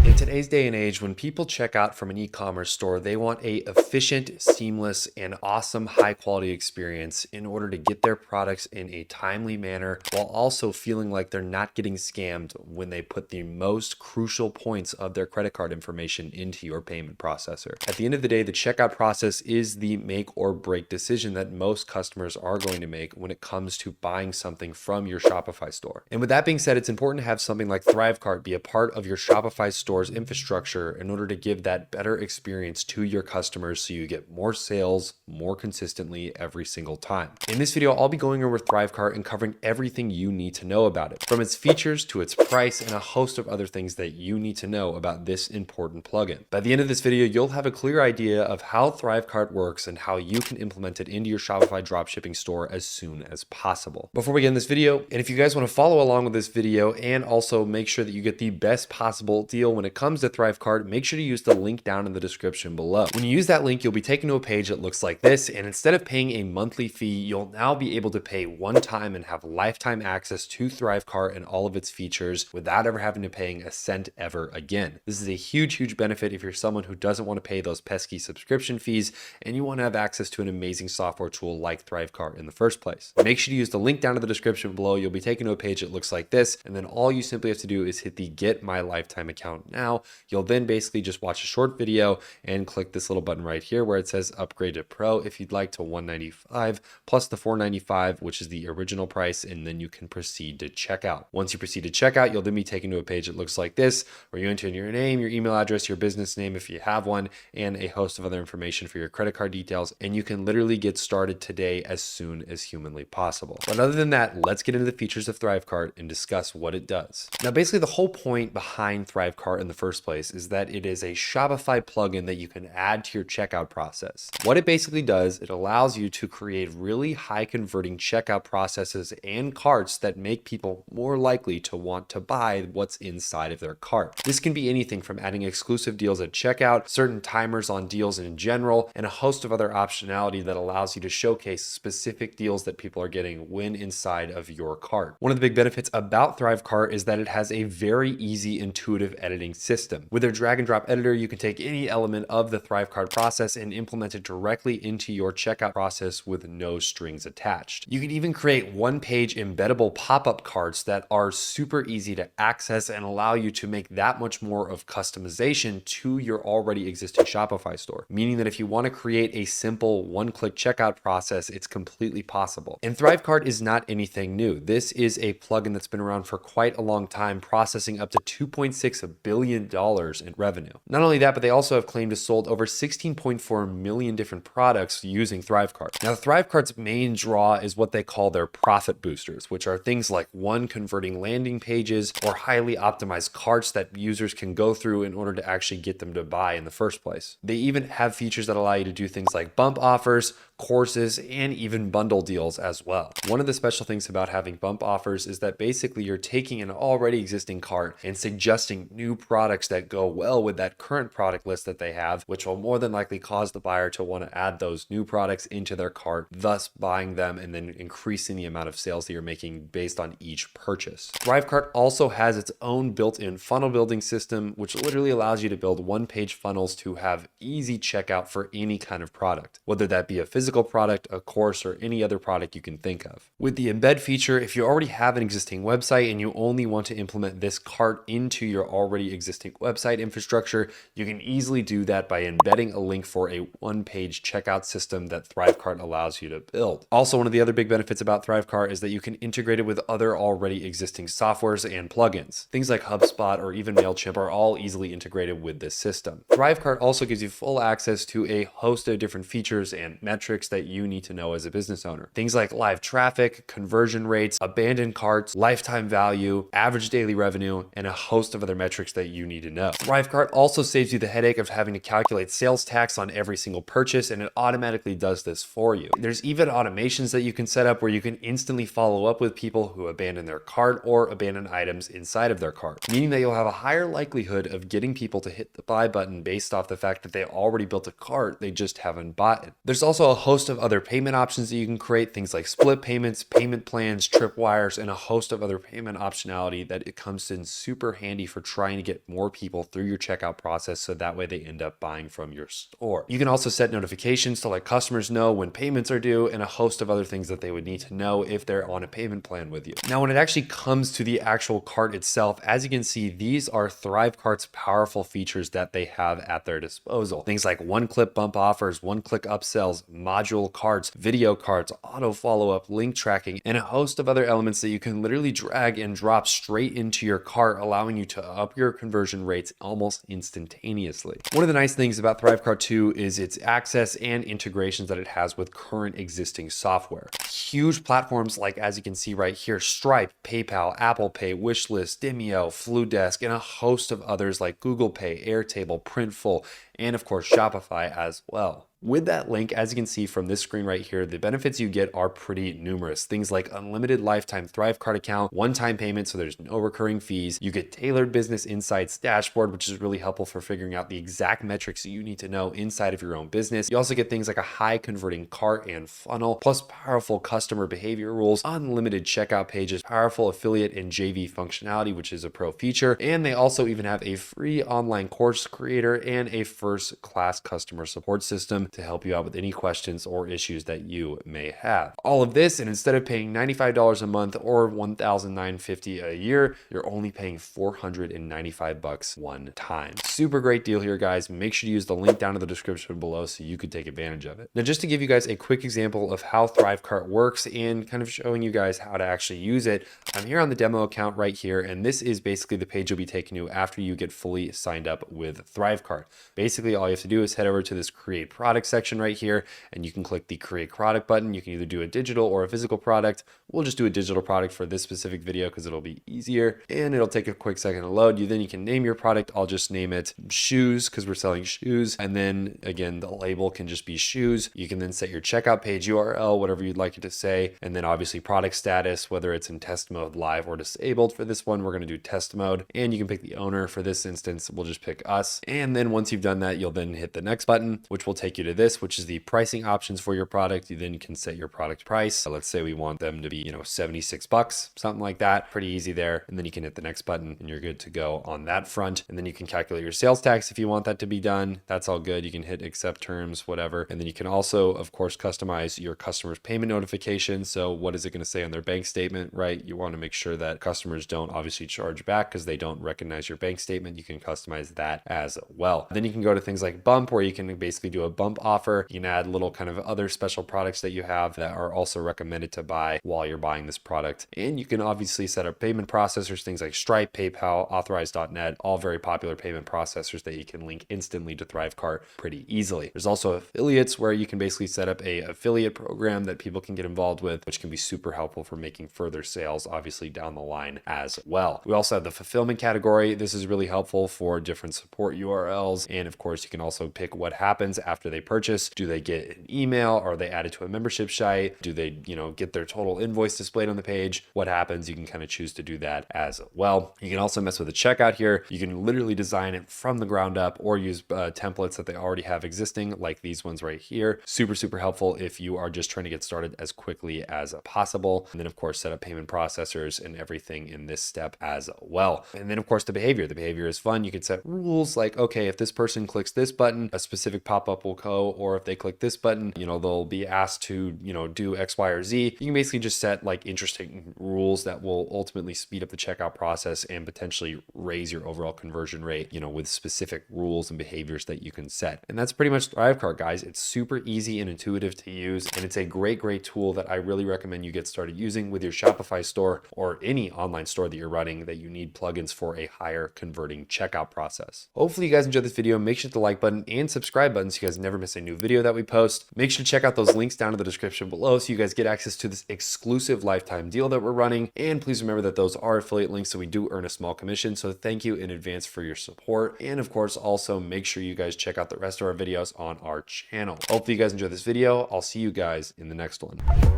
In today's day and age, when people check out from an e-commerce store, they want a efficient, seamless, and awesome high-quality experience in order to get their products in a timely manner while also feeling like they're not getting scammed when they put the most crucial points of their credit card information into your payment processor. At the end of the day, the checkout process is the make or break decision that most customers are going to make when it comes to buying something from your Shopify store. And with that being said, it's important to have something like Thrivecart be a part of your Shopify store's infrastructure in order to give that better experience to your customers so you get more sales more consistently every single time. In this video, I'll be going over Thrivecart and covering everything you need to know about it, from its features to its price and a host of other things that you need to know about this important plugin. By the end of this video, you'll have a clear idea of how Thrivecart works and how you can implement it into your Shopify dropshipping store as soon as possible. Before we get in this video, and if you guys want to follow along with this video and also make sure that you get the best possible deal when it comes to Thrivecart, make sure to use the link down in the description below. When you use that link, you'll be taken to a page that looks like this, and instead of paying a monthly fee, you'll now be able to pay one time and have lifetime access to Thrivecart and all of its features without ever having to paying a cent ever again. This is a huge benefit if you're someone who doesn't want to pay those pesky subscription fees and you want to have access to an amazing software tool like Thrivecart in the first place. Make sure to use the link down in the description below. You'll be taken to a page that looks like this, and then all you simply have to do is hit the Get My Lifetime Account Now. You'll then basically just watch a short video and click this little button right here where it says Upgrade to Pro if you'd like to $195 plus the $495, which is the original price, and then you can proceed to checkout. Once you proceed to checkout, you'll then be taken to a page that looks like this where you enter in your name, your email address, your business name if you have one, and a host of other information for your credit card details, and you can literally get started today as soon as humanly possible. But other than that, let's get into the features of Thrivecart and discuss what it does. Now, basically the whole point behind Thrivecart in the first place is that it is a Shopify plugin that you can add to your checkout process. What it basically does, it allows you to create really high converting checkout processes and carts that make people more likely to want to buy what's inside of their cart. This can be anything from adding exclusive deals at checkout, certain timers on deals in general, and a host of other optionality that allows you to showcase specific deals that people are getting when inside of your cart. One of the big benefits about Thrivecart is that it has a very easy, intuitive editing system. With their drag and drop editor, you can take any element of the Thrivecart process and implement it directly into your checkout process with no strings attached. You can even create one-page embeddable pop-up carts that are super easy to access and allow you to make that much more of customization to your already existing Shopify store, meaning that if you want to create a simple one-click checkout process, it's completely possible. And Thrivecart is not anything new. This is a plugin that's been around for quite a long time, processing up to $2.6 billion in revenue. Not only that, but they also have claimed to sold over 16.4 million different products using Thrivecart. Now, Thrivecart's main draw is what they call their profit boosters, which are things like converting landing pages or highly optimized carts that users can go through in order to actually get them to buy in the first place. They even have features that allow you to do things like bump offers, courses, and even bundle deals as well. One of the special things about having bump offers is that basically you're taking an already existing cart and suggesting new products that go well with that current product list that they have, which will more than likely cause the buyer to want to add those new products into their cart, thus buying them and then increasing the amount of sales that you're making based on each purchase. Thrivecart also has its own built-in funnel building system, which literally allows you to build one-page funnels to have easy checkout for any kind of product, whether that be a physical product, a course, or any other product you can think of. With the embed feature, if you already have an existing website and you only want to implement this cart into your already existing website infrastructure, you can easily do that by embedding a link for a one-page checkout system that Thrivecart allows you to build. Also, one of the other big benefits about Thrivecart is that you can integrate it with other already existing softwares and plugins. Things like HubSpot or even MailChimp are all easily integrated with this system. Thrivecart also gives you full access to a host of different features and metrics that you need to know as a business owner. Things like live traffic, conversion rates, abandoned carts, lifetime value, average daily revenue, and a host of other metrics that you need to know. Thrivecart also saves you the headache of having to calculate sales tax on every single purchase, and it automatically does this for you. There's even automations that you can set up where you can instantly follow up with people who abandon their cart or abandon items inside of their cart, meaning that you'll have a higher likelihood of getting people to hit the buy button based off the fact that they already built a cart, they just haven't bought it. There's also a host of other payment options that you can create, things like split payments, payment plans, tripwires, and a host of other payment optionality that it comes in super handy for trying to get more people through your checkout process so that way they end up buying from your store. You can also set notifications to let customers know when payments are due and a host of other things that they would need to know if they're on a payment plan with you. Now, when it actually comes to the actual cart itself, as you can see, these are Thrivecart's powerful features that they have at their disposal. Things like one-click bump offers, one-click upsells, module carts, video carts, auto follow-up, link tracking, and a host of other elements that you can literally drag and drop straight into your cart, allowing you to up your conversion rates almost instantaneously. One of the nice things about Thrivecart 2 is its access and integrations that it has with current existing software. Huge platforms like, as you can see right here, Stripe, PayPal, Apple Pay, Wishlist, Demio, Fludesk, and a host of others like Google Pay, Airtable, Printful, and of course Shopify as well. With that link, as you can see from this screen right here, the benefits you get are pretty numerous. Things like unlimited lifetime Thrivecart account, one-time payment, so there's no recurring fees. You get tailored business insights dashboard, which is really helpful for figuring out the exact metrics that you need to know inside of your own business. You also get things like a high converting cart and funnel, plus powerful customer behavior rules, unlimited checkout pages, powerful affiliate and JV functionality, which is a pro feature. And they also even have a free online course creator and a first-class customer support system to help you out with any questions or issues that you may have. All of this, and instead of paying $95 a month or $1,950 a year, you're only paying $495 one time. Super great deal here, guys. Make sure to use the link down in the description below so you could take advantage of it. Now, just to give you guys a quick example of how Thrivecart works and kind of showing you guys how to actually use it, I'm here on the demo account right here, and this is basically the page you'll be taken to after you get fully signed up with Thrivecart. Basically, all you have to do is head over to this create product section right here, and you can click the create product button. You can either do a digital or a physical product. We'll just do a digital product for this specific video because it'll be easier and it'll take a quick second to load. Then you can name your product. I'll just name it shoes because we're selling shoes. And then again, the label can just be shoes. You can then set your checkout page URL, whatever you'd like it to say. And then obviously product status, whether it's in test mode, live, or disabled. For this one, we're going to do test mode, and you can pick the owner. For this instance, we'll just pick us. And then once you've done that, you'll then hit the next button, which will take you to this, which is the pricing options for your product. You then can set your product price. So let's say we want them to be, $76, something like that. Pretty easy there. And then you can hit the next button and you're good to go on that front. And then you can calculate your sales tax if you want that to be done. That's all good. You can hit accept terms, whatever. And then you can also, of course, customize your customer's payment notification. So what is it going to say on their bank statement, right? You want to make sure that customers don't obviously charge back because they don't recognize your bank statement. You can customize that as well. Then you can go to things like bump, where you can basically do a bump offer. You can add little kind of other special products that you have that are also recommended to buy while you're buying this product. And you can obviously set up payment processors, things like Stripe, PayPal, Authorize.net, all very popular payment processors that you can link instantly to Thrivecart pretty easily. There's also affiliates where you can basically set up a affiliate program that people can get involved with, which can be super helpful for making further sales, obviously down the line as well. We also have the fulfillment category. This is really helpful for different support URLs. And of course, you can also pick what happens after they purchase. Do they get an email? Are they added to a membership site? Do they, get their total invoice displayed on the page? What happens? You can kind of choose to do that as well. You can also mess with the checkout here. You can literally design it from the ground up or use templates that they already have existing, like these ones right here. Super, super helpful if you are just trying to get started as quickly as possible. And then of course, set up payment processors and everything in this step as well. And then of course, the behavior. The behavior is fun. You can set rules like, okay, if this person clicks this button, a specific pop-up will go, or if they click this button, they'll be asked to, do X, Y, or Z. You can basically just set like interesting rules that will ultimately speed up the checkout process and potentially raise your overall conversion rate, with specific rules and behaviors that you can set. And that's pretty much Thrivecart, guys. It's super easy and intuitive to use, and it's a great, great tool that I really recommend you get started using with your Shopify store or any online store that you're running that you need plugins for a higher converting checkout process. Hopefully you guys enjoyed this video. Make sure to hit the like button and subscribe button so you guys never miss a new video that we post. Make sure to check out those links down in the description below so you guys get access to this exclusive lifetime deal that we're running. And please remember that those are affiliate links, so we do earn a small commission. So thank you in advance for your support. And of course, also make sure you guys check out the rest of our videos on our channel. Hopefully you guys enjoyed this video. I'll see you guys in the next one.